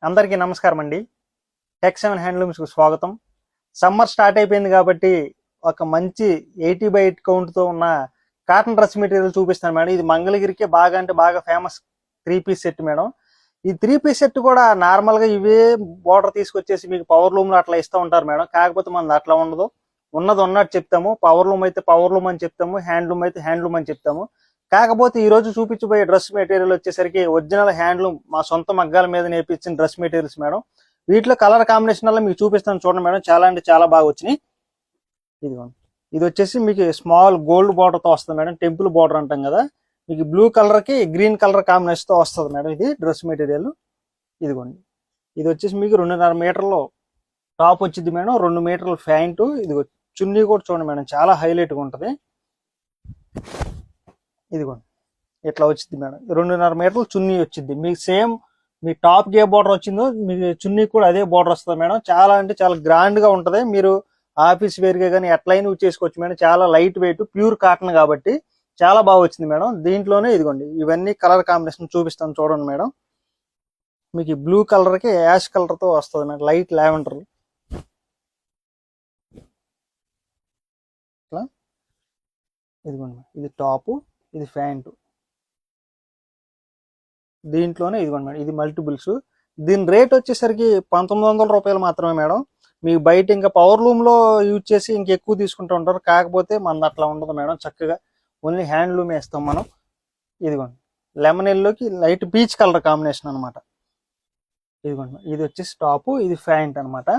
అందరికీ నమస్కారం అండి. టెక్7 హ్యాండ్లూమ్స్కు స్వాగతం. సమ్మర్ స్టార్ట్ అయిపోయింది కాబట్టి ఒక మంచి 80/8 కౌంట్తో ఉన్న కాటన్ డ్రెస్ మెటీరియల్ చూపిస్తాను మేడం. ఇది మంగళగిరికి బాగా అంటే బాగా ఫేమస్ 3 పీస్ సెట్ మేడం. ఈ 3 పీస్ సెట్ కూడా నార్మల్గా ఇవే బోర్డర్ తీసుకొచ్చేసి మీకు పవర్ లూమ్లో అట్లా ఇస్తూ ఉంటారు మేడం. కాకపోతే మనది అట్లా ఉండదు. ఉన్నది ఉన్నట్టు చెప్తాము. పవర్ లూమ్ అయితే పవర్ లూమ్ అని చెప్తాము, హ్యాండ్లూమ్ అయితే హ్యాండ్లూమ్ అని చెప్తాము. కాకపోతే ఈ రోజు చూపించబోయే డ్రెస్ మెటీరియల్ వచ్చేసరికి ఒరిజినల్ హ్యాండ్లూమ్ మా సొంత మగ్గాల మీద నేర్పించిన డ్రెస్ మెటీరియల్స్ మేడం. వీటిలో కలర్ కాంబినేషన్ వల్ల మీకు చూపిస్తాను చూడండి మేడం. చాలా అంటే చాలా బాగా వచ్చినాయి. ఇదిగోండి, ఇది వచ్చేసి మీకు స్మాల్ గోల్డ్ బార్డర్ తో వస్తుంది మేడం. టెంపుల్ బార్డర్ అంటాం కదా, మీకు బ్లూ కలర్ కి గ్రీన్ కలర్ కాంబినేషన్ తో వస్తుంది మేడం. ఇది డ్రెస్ మెటీరియల్. ఇదిగోండి, ఇది వచ్చేసి మీకు 2.5 మీటర్లు టాప్ వచ్చింది మేడం, 2 మీటర్ల ప్యాంటు. ఇది చున్నీ కూడా చూడండి మేడం, చాలా హైలైట్గా ఉంటుంది. ఇదిగోండి, ఇట్లా వచ్చింది మేడం. 2.5 మీటర్లు చున్నీ వచ్చింది మీకు. సేమ్ మీ టాప్ ఏ బార్డర్ వచ్చిందో మీ చున్నీ కూడా అదే బార్డర్ వస్తుంది మేడం. చాలా అంటే చాలా గ్రాండ్ గా ఉంటది. మీరు ఆఫీస్ వేర్ గా కానీ ఎట్లయినా యూజ్ చేసుకోవచ్చు మేడం. చాలా లైట్ వెయిట్ ప్యూర్ కాటన్ కాబట్టి చాలా బాగా వచ్చింది మేడం. దీంట్లోనే ఇదిగోండి, ఇవన్నీ కలర్ కాంబినేషన్ చూపిస్తాను చూడండి మేడం. మీకు బ్లూ కలర్ కి యాష్ కలర్ తో వస్తుంది మేడం, లైట్ లావెండర్. ఇట్లా ఇదిగోండి, ఇది టాప్, ఇది ప్యాంటు. దీంట్లోనే ఇదిగోండి మేడం, ఇది మల్టిపుల్స్. దీని రేట్ వచ్చేసరికి 1900 రూపాయలు మాత్రమే మేడం. మీకు బయట ఇంకా పవర్ లూమ్ లో యూజ్ చేసి ఇంకెక్కువ తీసుకుంటూ ఉంటారు. కాకపోతే మనది అట్లా ఉండదు మేడం. చక్కగా ఓన్లీ హ్యాండ్ లూమ్ వేస్తాం మనం. ఇదిగోండి, లెమన్ ఎల్లోకి లైట్ పీచ్ కలర్ కాంబినేషన్ అనమాట. ఇదిగోండి, ఇది వచ్చేసి టాప్, ఇది ప్యాంట్ అనమాట.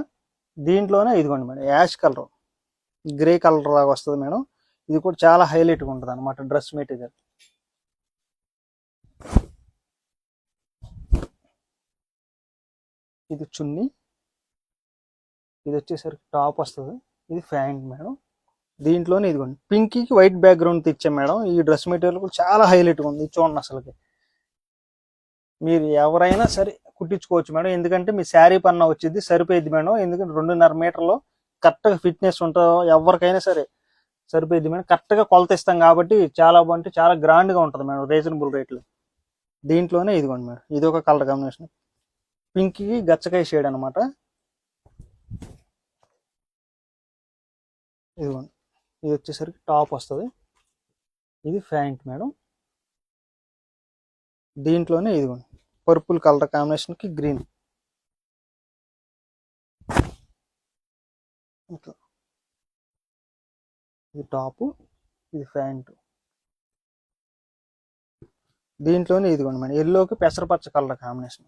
దీంట్లోనే ఇదిగోండి madam, ash colour grey colour లాగా వస్తుంది మేడం. ఇది కూడా చాలా హైలైట్గా ఉంటుంది అనమాట డ్రెస్ మెటీరియల్. ఇది చున్నీ, ఇది వచ్చేసరికి టాప్ వస్తుంది, ఇది ప్యాంట్ మేడం. దీంట్లోనే ఇదిగోండి, పింక్ కి వైట్ బ్యాక్గ్రౌండ్ తెచ్చాం మేడం. ఈ డ్రెస్ మెటీరియల్ కూడా చాలా హైలైట్గా ఉంది. చూడండి, అసలుకి మీరు ఎవరైనా సరే కుట్టించుకోవచ్చు మేడం. ఎందుకంటే మీ శారీ పన్న వచ్చింది సరిపోయింది మేడం. ఎందుకంటే 2.5 మీటర్లో కరెక్ట్గా ఫిట్నెస్ ఉంటుంది. ఎవరికైనా సరే సరిపోయింది మేడం. కరెక్ట్గా కొలత ఇస్తాం కాబట్టి చాలా బాగుంటే చాలా గ్రాండ్గా ఉంటుంది మేడం, రీజనబుల్ రేట్లు. దీంట్లోనే ఇదిగోండి మేడం, ఇది ఒక కలర్ కాంబినేషన్, పింక్ కి గచ్చకాయ షేడ్ అనమాట. ఇదిగోండి, ఇది వచ్చేసరికి టాప్ వస్తుంది, ఇది ప్యాంట్ మేడం. దీంట్లోనే ఇదిగోండి, పర్పుల్ కలర్ కాంబినేషన్ కి గ్రీన్. ఇట్లా ఇది టాప్, ఇది ప్యాంట్. దీంట్లోనే ఇదిగోండి మేడం, ఎల్లోకి పెసరపచ్చ కలర్ కాంబినేషన్.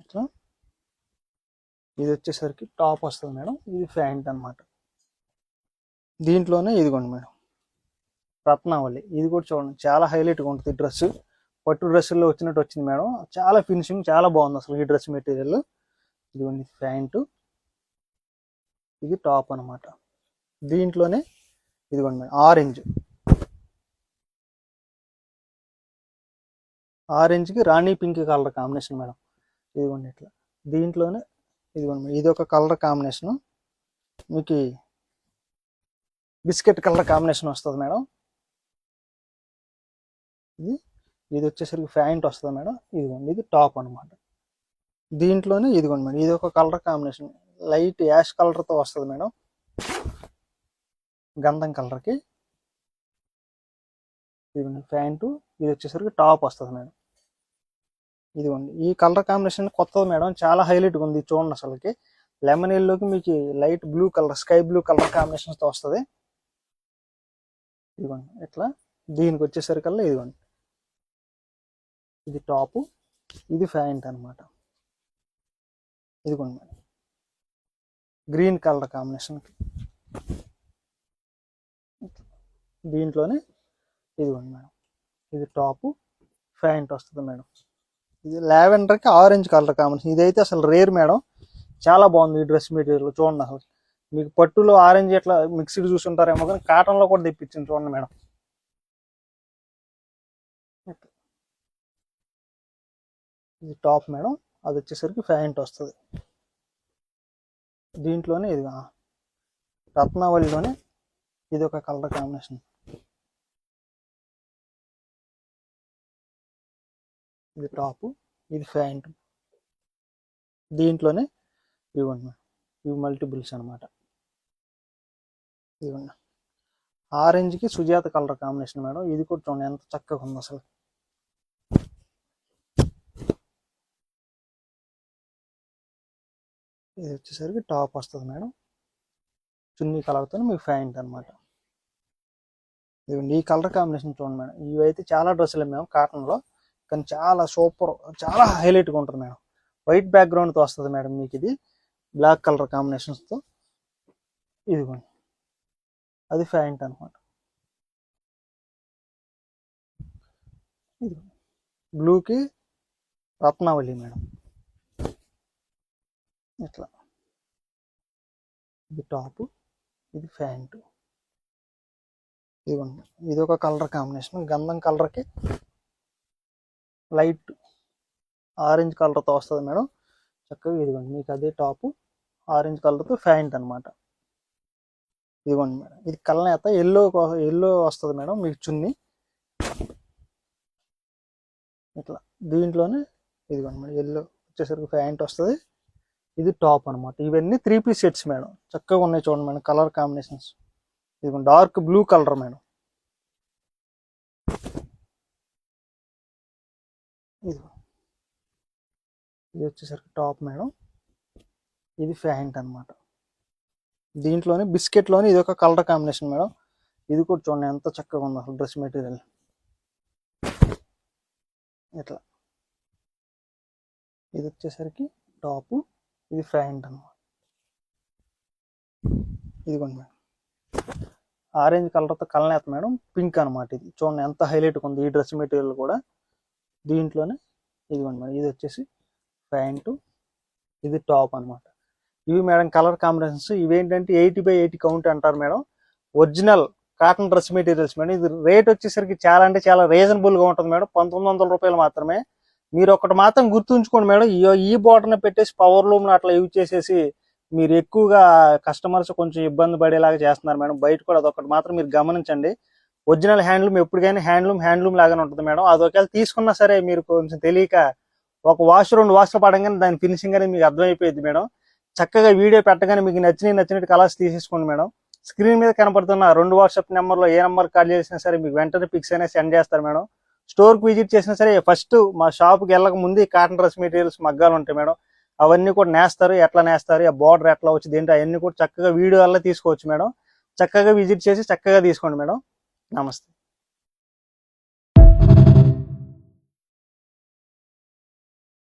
ఇట్లా ఇది వచ్చేసరికి టాప్ వస్తుంది మేడం, ఇది ప్యాంట్ అనమాట. దీంట్లోనే ఇదిగోండి మేడం, రత్నావళి. ఇది కూడా చూడండి, చాలా హైలైట్గా ఉంటుంది డ్రెస్. పట్టు డ్రెస్సుల్లో వచ్చినట్టు వచ్చింది మేడం. చాలా ఫినిషింగ్ చాలా బాగుంది అసలు ఈ డ్రెస్ మెటీరియల్. ఇదిగోండి ప్యాంటు, ఇది టాప్ అనమాట. దీంట్లోనే ఇదిగోండి మేడం, ఆరెంజ్కి రాణి పింక్ కలర్ కాంబినేషన్ మేడం. ఇదిగోండి ఇట్లా. దీంట్లోనే ఇదిగోండి మేడం, ఇది ఒక కలర్ కాంబినేషన్, మీకు బిస్కెట్ కలర్ కాంబినేషన్ వస్తుంది మేడం. ఇది వచ్చేసరికి ప్యాంట్ వస్తుంది మేడం. ఇదిగోండి, ఇది టాప్ అనమాట. దీంట్లోనే ఇదిగోండి మేడం, ఇది ఒక కలర్ కాంబినేషన్, లైట్ యాష్ కలర్తో వస్తుంది మేడం, గంధం కలర్కి. ఇదిగోండి ప్యాంటు, ఇది వచ్చేసరికి టాప్ వస్తుంది మేడం. ఇదిగోండి, ఈ కలర్ కాంబినేషన్ కొత్తది మేడం, చాలా హైలైట్గా ఉంది. చూడండి అసలుకి లెమన్ ఎల్లోకి మీకు light blue colour, sky blue colour కాంబినేషన్తో వస్తుంది. ఇదిగోండి ఇట్లా. దీనికి వచ్చేసరికల్లా ఇదిగోండి, ఇది టాప్, ఇది ప్యాంట్ అనమాట. ఇదిగోండి మేడం, గ్రీన్ కలర్ కాంబినేషన్కి. దీంట్లోనే ఇదిగోండి మేడం, ఇది టాప్, ప్యాంట్ వస్తుంది మేడం. ఇది లావెండర్కి ఆరెంజ్ కలర్ కాంబినేషన్. ఇదైతే అసలు రేర్ మేడం, చాలా బాగుంది ఈ డ్రెస్ మెటీరియల్. చూడండి అసలు మీకు పట్టులో ఆరెంజ్ ఎట్లా మిక్స్డ్ చూసుంటారేమో కానీ కాటన్లో కూడా తెప్పించింది చూడండి మేడం. ఇది టాప్ మేడం, అది వచ్చేసరికి ప్యాంట్ వస్తుంది. దీంట్లోనే ఇది రత్నావళిలోనే ఇది ఒక కలర్ కాంబినేషన్. ఇది టాప్, ఇది ప్యాంట్. దీంట్లోనే ఇవ్వండి, ఇవి మల్టిపుల్స్ అనమాట. ఇవ్వండి, ఆరెంజ్కి సుజాత కలర్ కాంబినేషన్ మేడం. ఇది కూడా చూడండి ఎంత చక్కగా ఉంది అసలు. ఇది వచ్చేసరికి టాప్ వస్తుంది మేడం, చున్నీ కలర్తో మీకు ప్యాంట్ అనమాట. ఇదిగోండి, ఈ కలర్ కాంబినేషన్ చూడండి మేడం. ఇవైతే చాలా డ్రెస్సులు మేము కాటన్లో, కానీ చాలా సూపర్, చాలా హైలైట్గా ఉంటుంది మేడం. వైట్ బ్యాక్గ్రౌండ్తో వస్తుంది మేడం మీకు ఇది, బ్లాక్ కలర్ కాంబినేషన్స్తో. ఇదిగోండి, అది ప్యాంట్ అనమాట. ఇది బ్లూకి రత్నావళి మేడం. ఇట్లా ఇది టాప్, ఇది ప్యాంటు. ఇదిగోండి, ఇది ఒక కలర్ కాంబినేషన్, గంధం కలర్కి లైట్ ఆరెంజ్ కలర్తో వస్తుంది మేడం. చక్కగా ఇదిగోండి, మీకు అదే టాపు ఆరెంజ్ కలర్తో ప్యాంట్ అనమాట. ఇదిగోండి మేడం, ఇది కలనేత ఎల్లో వస్తుంది మేడం మీకు చున్నీ. ఇట్లా దీంట్లోనే ఇదిగోండి మేడం, ఎల్లో వచ్చేసరికి ప్యాంట్ వస్తుంది. ఇది టాప్ అనమాట. ఇవన్నీ 3 పీస్ సెట్స్ మేడం. చక్కగా ఉన్నాయి చూడండి మేడం కలర్ కాంబినేషన్స్. ఇదిగోండి, డార్క్ బ్లూ కలర్ మేడం. ఇది వచ్చేసరికి టాప్ మేడం, ఇది ప్యాంట్ అనమాట. దీంట్లోనే బిస్కెట్లోనే ఇది ఒక కలర్ కాంబినేషన్ మేడం. ఇది కూడా చూడండి ఎంత చక్కగా ఉంది అసలు డ్రెస్ మెటీరియల్. ఇట్లా ఇది వచ్చేసరికి టాపు, ఇది ప్యాంట్ అనమాట. ఇదిగోండి మేడం, ఆరెంజ్ కలర్తో కలనేత మేడం, పింక్ అనమాట. ఇది చూడండి ఎంత హైలైట్గా ఉంది ఈ డ్రెస్ మెటీరియల్ కూడా. దీంట్లోనే ఇదిగోండి మేడం, ఇది వచ్చేసి ప్యాంటు, ఇది టాప్ అనమాట. ఇవి మేడం కలర్ కాంబినేషన్స్. ఇవేంటంటే 80/80 కౌంట్ అంటారు madam. Original cotton dress materials madam. ఇది రేట్ వచ్చేసరికి చాలా అంటే చాలా రీజనబుల్గా ఉంటుంది మేడం, 1900 రూపాయలు మాత్రమే. మీరు ఒకటి మాత్రం గుర్తుంచుకోండి మేడం, ఈ బోర్డర్ని పెట్టేసి పవర్ లూమ్ని అట్లా యూజ్ చేసేసి మీరు ఎక్కువగా కస్టమర్స్ కొంచెం ఇబ్బంది పడేలాగా చేస్తున్నారు మేడం. బయట కూడా అదొకటి మాత్రం మీరు గమనించండి. ఒరిజినల్ హ్యాండ్లూమ్ ఎప్పటికైనా హ్యాండ్లూమ్ లాగానే ఉంటుంది మేడం. అది ఒకవేళ తీసుకున్నా సరే మీరు కొంచెం తెలియక ఒక వాష్ 2 వాష్లు పడంగానే దాని ఫినిషింగ్ అనేది మీకు అర్థమైపోయింది మేడం. చక్కగా వీడియో పెట్టగానే మీకు నచ్చినట్టు కలర్స్ తీసేసుకోండి మేడం. స్క్రీన్ మీద కనపడుతున్న 2 వాట్సాప్ నెంబర్లో ఏ నెంబర్ కాల్ చేసినా సరే మీకు వెంటనే పిక్స్ అనేది సెండ్ చేస్తారు మేడం. స్టోర్కి విజిట్ చేసినా సరే ఫస్ట్ మా షాప్కి వెళ్ళక ముందు కాటన్ డ్రెస్ మెటీరియల్స్ మగ్గాలు ఉంటాయి మేడం. అవన్నీ కూడా నేస్తారు, ఎట్లా నేస్తారు, ఆ బార్డర్ ఎట్లా వచ్చింది ఏంటి అవన్నీ కూడా చక్కగా వీడియో వల్ల తీసుకోవచ్చు మేడం. చక్కగా విజిట్ చేసి చక్కగా తీసుకోండి మేడం. నమస్తే.